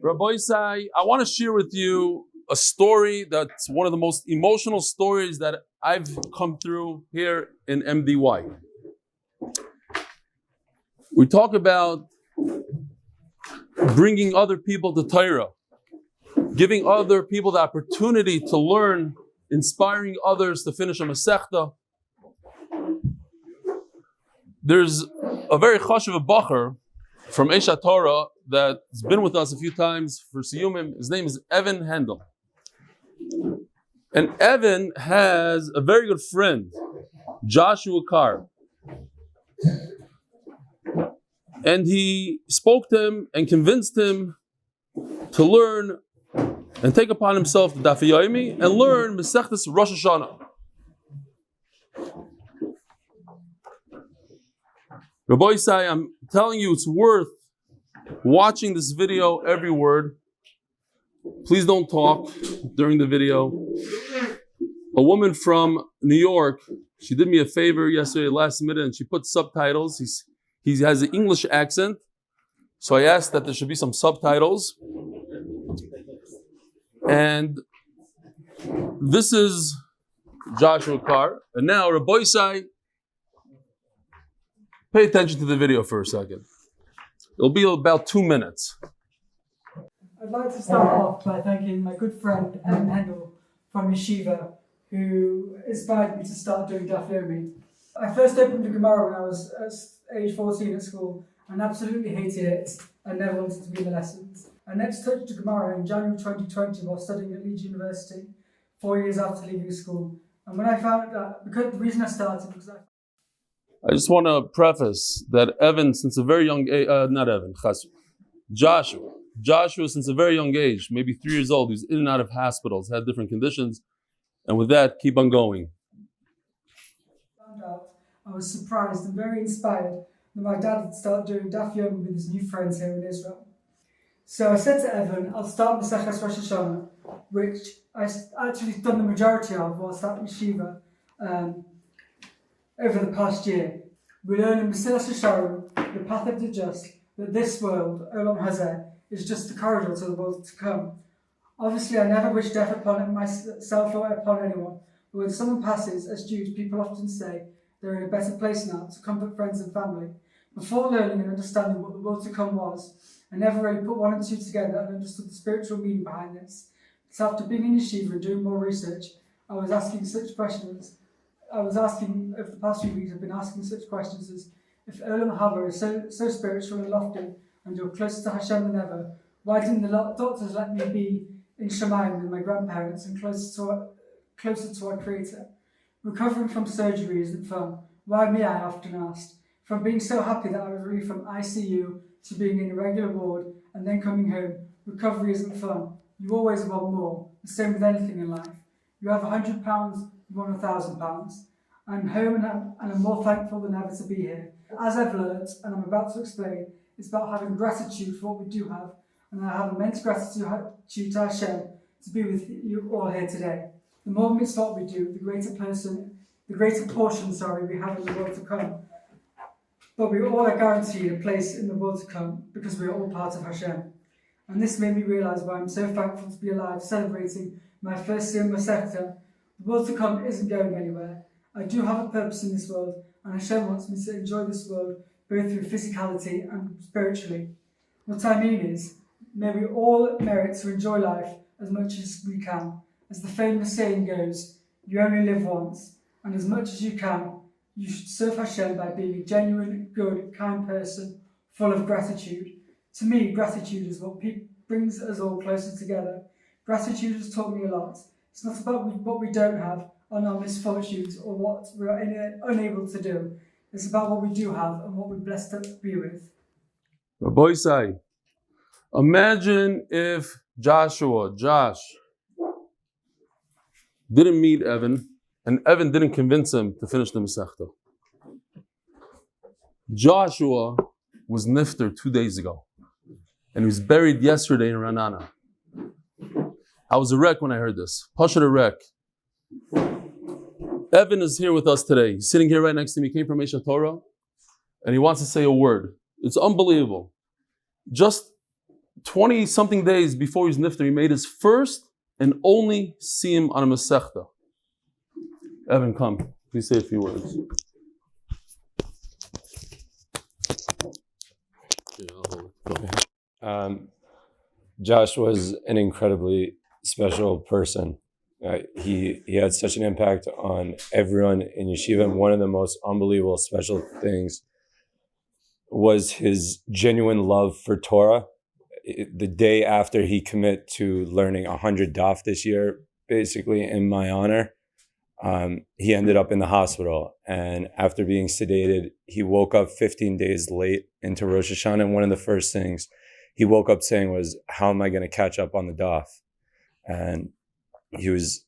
Rabbi Isai, I want to share with you a story that's one of the most emotional stories that I've come through here in MDY. We talk about bringing other people to Torah, giving other people the opportunity to learn, inspiring others to finish a Masechta. There's a very chashuv bacher from Esha Torah that's been with us a few times for Siyumim. His name is Evan Handel. And Evan has a very good friend, Joshua CARR. And he spoke to him and convinced him to learn and take upon himself the Daf Yomi and learn Masechtas Rosh Hashanah. Rabbi Isai, I'm telling you, it's worth watching this video, every word. Please don't talk during the video. A woman from New York, she did me a favor yesterday, last minute, and she put subtitles. He has an English accent, so I asked that there should be some subtitles. And this is Joshua CARR. And now, Rabbi Isai, pay attention to the video for a second. It'll be about 2 minutes. I'd like to start off by thanking my good friend Evan Handel from Yeshiva, who inspired me to start doing Daf Yomi. I first opened the Gemara when I was age 14 at school and absolutely hated it and never wanted to be in the lessons. I next touched the Gemara in January 2020 while studying at Leeds University, 4 years after leaving school. And when I found that, because the reason I started was I just want to preface that Evan, since a very young age, Joshua, since a very young age, maybe 3 years old, he was in and out of hospitals, had different conditions. And with that, keep on going. Found out, I was surprised and very inspired that my dad had started doing Daf Yomi with his new friends here in Israel. So I said to Evan, I'll start ZECHUS Rosh Hashanah, which I actually done the majority of whilst at Yeshiva over the past year. We learn in Mesilas Yesharim, the path of the just, that this world, Olam Hazeh, is just the corridor to the world to come. Obviously, I never wish death upon myself or upon anyone, but when someone passes, as Jews, people often say they're in a better place now to comfort friends and family. Before learning and understanding what the world to come was, I never really put one and two together and understood the spiritual meaning behind this. So after being in Yeshiva and doing more research, I was asking such questions. Over the past few weeks, I've been asking such questions as, if Olam Haba is so spiritual and lofty, and you're closer to Hashem than ever, why didn't the doctors let me be in Shemayim with my grandparents and closer to our Creator? Recovering from surgery isn't fun. Why me, I often asked. From being so happy that I was relieved from ICU to being in a regular ward and then coming home, recovery isn't fun. You always want more. The same with anything in life. You have £100, you want £1,000. I'm home and I'm more thankful than ever to be here. As I've learnt, and I'm about to explain, it's about having gratitude for what we do have, and I have immense gratitude to Hashem to be with you all here today. The more mitzvot we do, the greater portion we have in the world to come. But we all are guaranteed a place in the world to come because we are all part of Hashem. And this made me realise why I'm so thankful to be alive, celebrating my first Siyum Masechta. The world to come isn't going anywhere. I do have a purpose in this world, and Hashem wants me to enjoy this world both through physicality and spiritually. What I mean is, may we all merit to enjoy life as much as we can. As the famous saying goes, you only live once, and as much as you can, you should serve Hashem by being a genuine, good, kind person, full of gratitude. To me, gratitude is what brings us all closer together. Gratitude has taught me a lot. It's not about what we don't have, on our misfortunes, or what we are unable to do. It's about what we do have and what we're blessed to be with. Rabbi Isai, imagine if Josh, didn't meet Evan, and Evan didn't convince him to finish the Masechta. Joshua was nifter 2 days ago, and he was buried yesterday in Ranana. I was a wreck when I heard this. Pashat a wreck. Evan is here with us today. He's sitting here right next to me. He came from Esha Torah, and he wants to say a word. It's unbelievable. Just 20-something days before his nifter, he made his first and only siyum on a Masechta. Evan, come. Please say a few words. Josh was an incredibly special person. He had such an impact on everyone in yeshiva, and one of the most unbelievable special things was his genuine love for Torah. The day after he committed to learning 100 daf this year, basically in my honor, he ended up in the hospital. And after being sedated, he woke up 15 days late into Rosh Hashanah. And one of the first things he woke up saying was, how am I going to catch up on the daf? And he was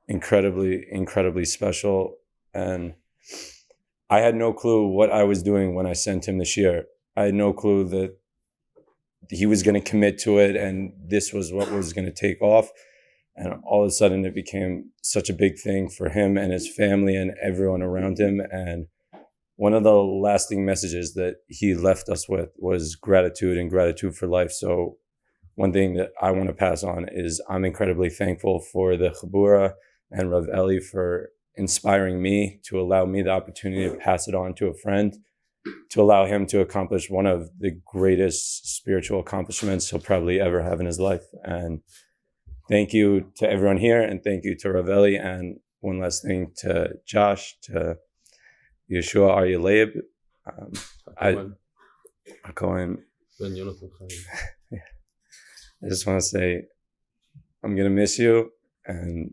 incredibly, incredibly special. And I had no clue what I was doing when I sent him the shiur. I had no clue that he was going to commit to it and this was what was going to take off. And all of a sudden it became such a big thing for him and his family and everyone around him. And one of the lasting messages that he left us with was gratitude and gratitude for life. So one thing that I want to pass on is I'm incredibly thankful for the Chabura and Rav Eli for inspiring me, to allow me the opportunity to pass it on to a friend, to allow him to accomplish one of the greatest spiritual accomplishments he'll probably ever have in his life. And thank you to everyone here, and thank you to Rav Eli, and one last thing to Josh, to Yeshua, Arya, Cohen. I just want to say, I'm going to miss you, and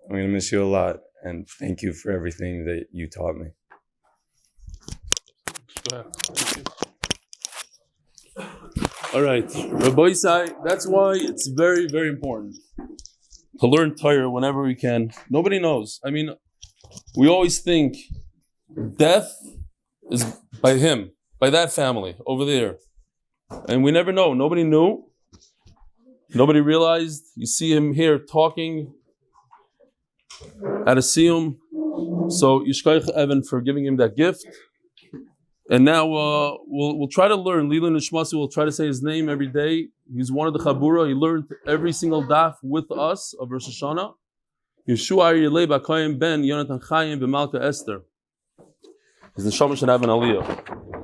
I'm going to miss you a lot, and thank you for everything that you taught me. All right, Rabbi Isai, that's why it's very, very important to learn Torah whenever we can. Nobody knows. I mean, we always think death is by him, by that family over there. And we never know. Nobody knew. Nobody realized. You see him here talking at a siyum. So Yishkoich Evan for giving him that gift. And now we'll try to learn. Lila Nishmasu will try to say his name every day. He's one of the Chabura. He learned every single daf with us of Rosh Hashanah. Yeshua Aryeh B'Koyim Ben Yonathan Chayim B'Malka Esther. His Neshama should have an aliyah.